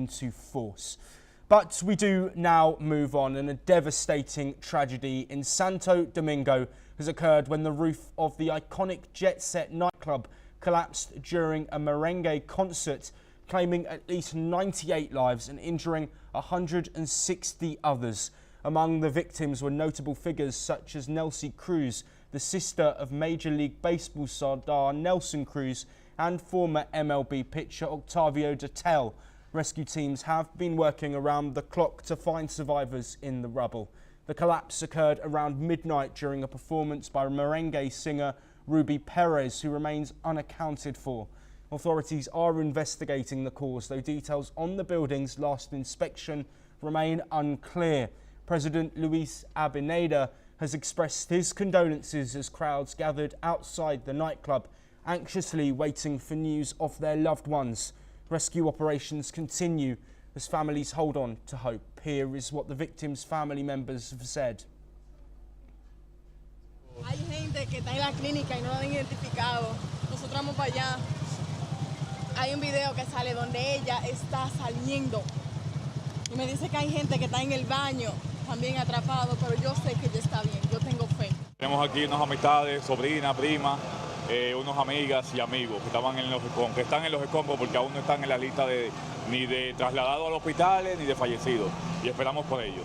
into force. But we do now move on, and a devastating tragedy in Santo Domingo has occurred when the roof of the iconic Jet Set nightclub collapsed during a merengue concert, claiming at least 98 lives and injuring 160 others. Among the victims were notable figures such as Nelsie Cruz, the sister of Major League Baseball star Nelson Cruz, and former MLB pitcher Octavio Dotel. Rescue teams have been working around the clock to find survivors in the rubble. The collapse occurred around midnight during a performance by merengue singer Ruby Perez, who remains unaccounted for. Authorities are investigating the cause, though details on the building's last inspection remain unclear. President Luis Abineda has expressed his condolences as crowds gathered outside the nightclub, anxiously waiting for news of their loved ones. Rescue operations continue as families hold on to hope. Here is what the victims' family members have said. Hay gente que está en la clínica y no la han identificado. Nosotros vamos para allá. Hay un video que sale donde ella está saliendo. Y me dice que hay gente que está en el baño, también atrapado, pero yo sé que ella está bien. Yo tengo fe. Tenemos aquí unas amistades, sobrinas, primas, unos amigas y amigos que estaban en los escombros, porque aún no están en la lista ni de trasladados al hospital ni de fallecidos. Y esperamos por ellos.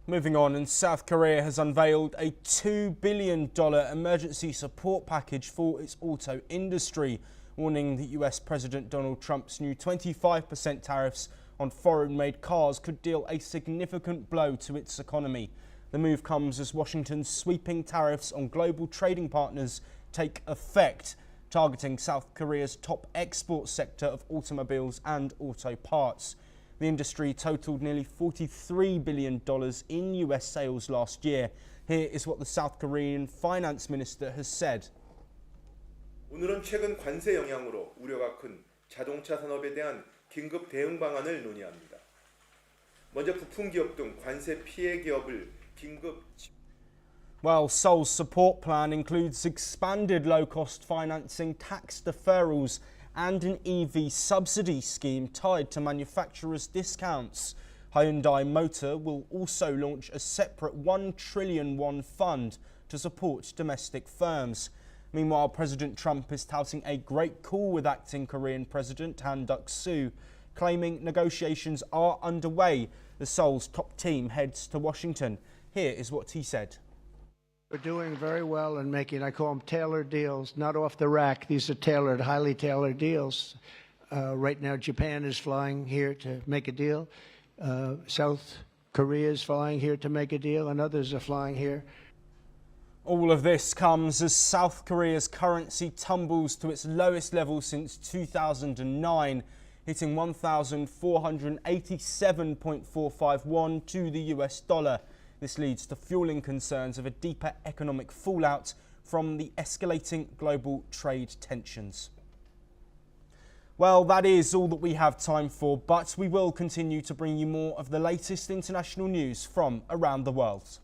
Moving on, and South Korea has unveiled a $2 billion emergency support package for its auto industry, warning that US President Donald Trump's new 25% tariffs on foreign-made cars could deal a significant blow to its economy. The move comes as Washington's sweeping tariffs on global trading partners take effect, targeting South Korea's top export sector of automobiles and auto parts. The industry totaled nearly $43 billion in US sales last year. Here is what the South Korean finance minister has said. 오늘은 최근 관세 영향으로 우려가 큰 자동차 산업에 대한 긴급 대응 방안을 논의합니다. 먼저 부품 기업 등 관세 피해 기업을 긴급 Well, Seoul's support plan includes expanded low-cost financing, tax deferrals and an EV subsidy scheme tied to manufacturers' discounts. Hyundai Motor will also launch a separate $1 trillion won fund to support domestic firms. Meanwhile, President Trump is touting a great call with acting Korean President Han Duck-soo, claiming negotiations are underway as Seoul's top team heads to Washington. Here is what he said. We're doing very well in making, I call them tailored deals, not off the rack. These are tailored, highly tailored deals. Right now, Japan is flying here to make a deal. South Korea is flying here to make a deal, and others are flying here. All of this comes as South Korea's currency tumbles to its lowest level since 2009, hitting 1,487.45 won to the US dollar. This leads to fueling concerns of a deeper economic fallout from the escalating global trade tensions. Well, that is all that we have time for, but we will continue to bring you more of the latest international news from around the world.